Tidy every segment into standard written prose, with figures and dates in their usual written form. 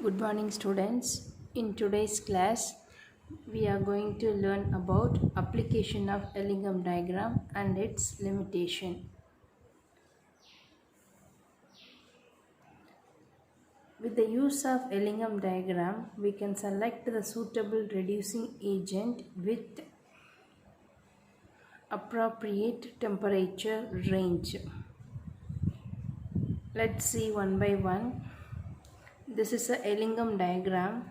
Good morning, students. In today's class, we are going to learn about application of Ellingham diagram and its limitation. With the use of Ellingham diagram, we can select the suitable reducing agent with appropriate temperature range. Let's see one by one. This is a Ellingham diagram.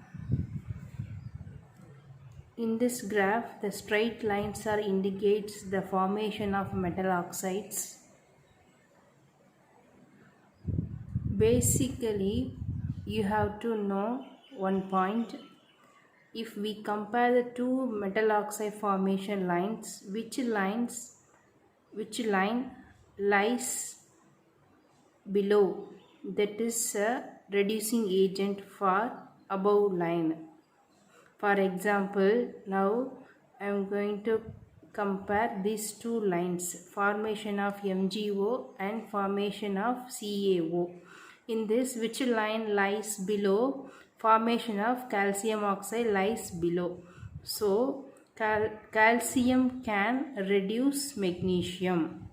In this graph, the straight lines are indicates the formation of metal oxides. Basically, you have to know one point. If we compare the two metal oxide formation lines, which line lies below, that is a reducing agent for above line. For example, now I am going to compare these two lines, formation of MgO and formation of CaO. In this, which line lies below? Formation of calcium oxide lies below. So, calcium can reduce magnesium,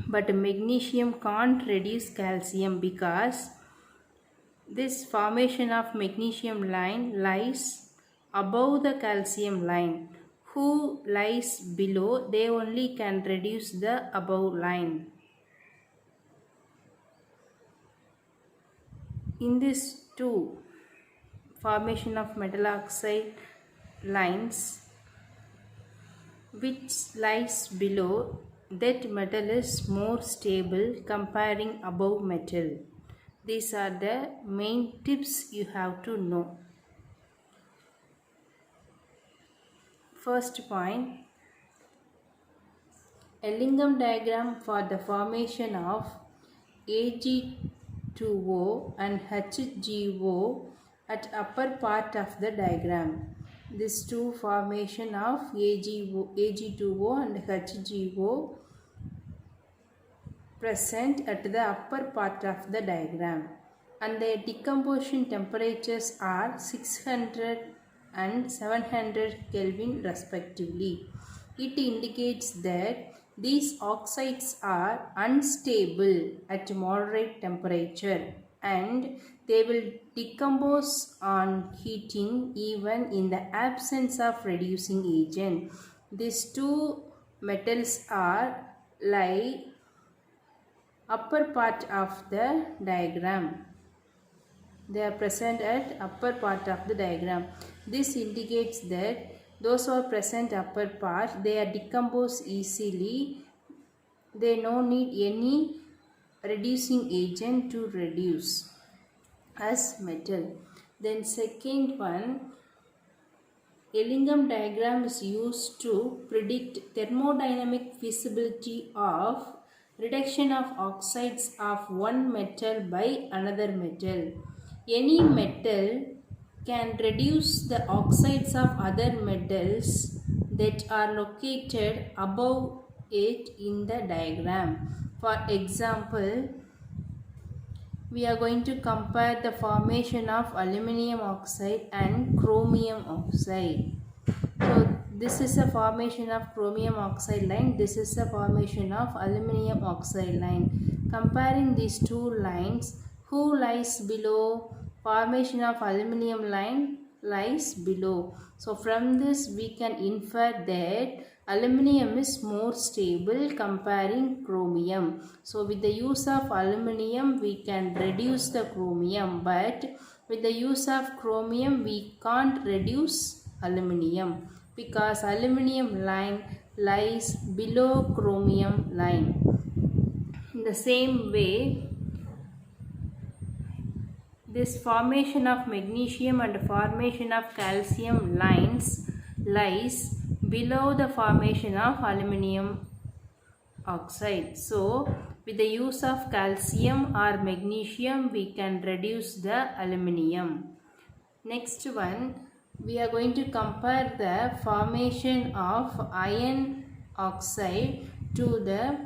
but magnesium can't reduce calcium because this formation of magnesium line lies above the calcium line. Who lies below, they only can reduce the above line. In this two formation of metal oxide lines, which lies below, that metal is more stable comparing above metal. These are the main tips you have to know. First point, Ellingham diagram for the formation of Ag2O and HgO at upper part of the diagram. These two formation of Ag2O and HgO present at the upper part of the diagram, and their decomposition temperatures are 600 and 700 Kelvin respectively. It indicates that these oxides are unstable at moderate temperature and they will decompose on heating even in the absence of reducing agent. These two metals are lie upper part of the diagram. They are present at upper part of the diagram. This indicates that those who are present upper part, they are decomposed easily. They no need any reducing agent to reduce as metal. Then second one, Ellingham diagram is used to predict thermodynamic feasibility of reduction of oxides of one metal by another metal. Any metal can reduce the oxides of other metals that are located above it in the diagram. For example, we are going to compare the formation of aluminum oxide and chromium oxide. So this is a formation of chromium oxide line, this is a formation of aluminum oxide line. Comparing these two lines, who lies below? Formation of aluminum line lies below. So from this we can infer that aluminum is more stable comparing chromium. So with the use of aluminum we can reduce the chromium, but with the use of chromium we can't reduce aluminum because aluminum line lies below chromium line. In the same way, this formation of magnesium and formation of calcium lines lies below the formation of aluminum oxide. So, with the use of calcium or magnesium, we can reduce the aluminum. Next one, we are going to compare the formation of iron oxide to the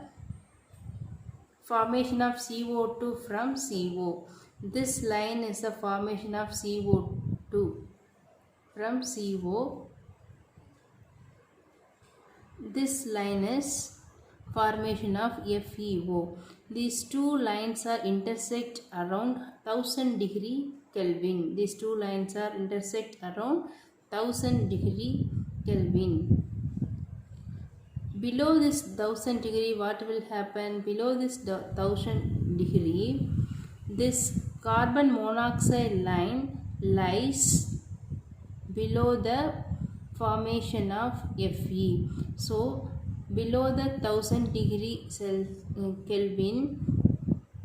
formation of CO2 from CO. This line is the formation of CO2 from CO. This line is formation of FeO. These two lines are intersect around 1000 degree Kelvin. These two lines are intersect around 1000 degree Kelvin. Below this 1000 degree, what will happen? Below this 1000 degree, this carbon monoxide line lies below the formation of Fe. So below the 1000 degree Kelvin,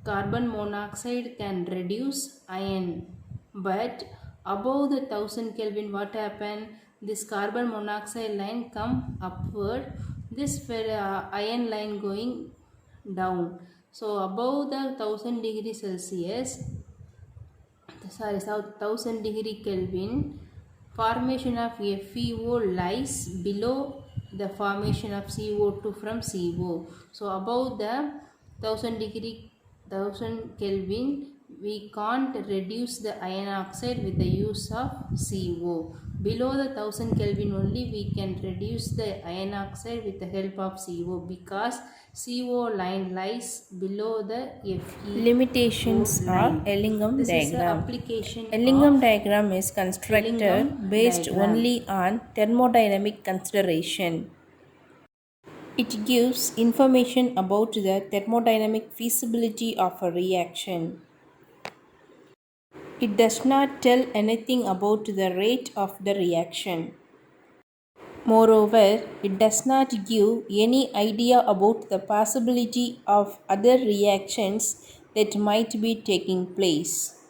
carbon monoxide can reduce iron, but above the 1000 Kelvin, what happen? This carbon monoxide line come upward, this iron line going down. So above the 1000 degree Celsius, 1000 degree Kelvin, formation of FeO lies below the formation of CO2 from CO. So above the 1000 Kelvin, we can't reduce the iron oxide with the use of CO. Below the 1000 Kelvin only we can reduce the iron oxide with the help of CO, because CO line lies below the Fe. Limitations line. of Ellingham This is the diagram. application Ellingham of diagram is constructed Ellingham based diagram. only on thermodynamic consideration. It gives information about the thermodynamic feasibility of a reaction. It does not tell anything about the rate of the reaction. Moreover, it does not give any idea about the possibility of other reactions that might be taking place.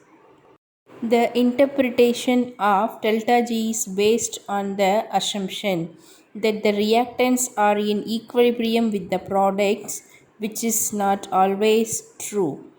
The interpretation of delta G is based on the assumption that the reactants are in equilibrium with the products, which is not always true.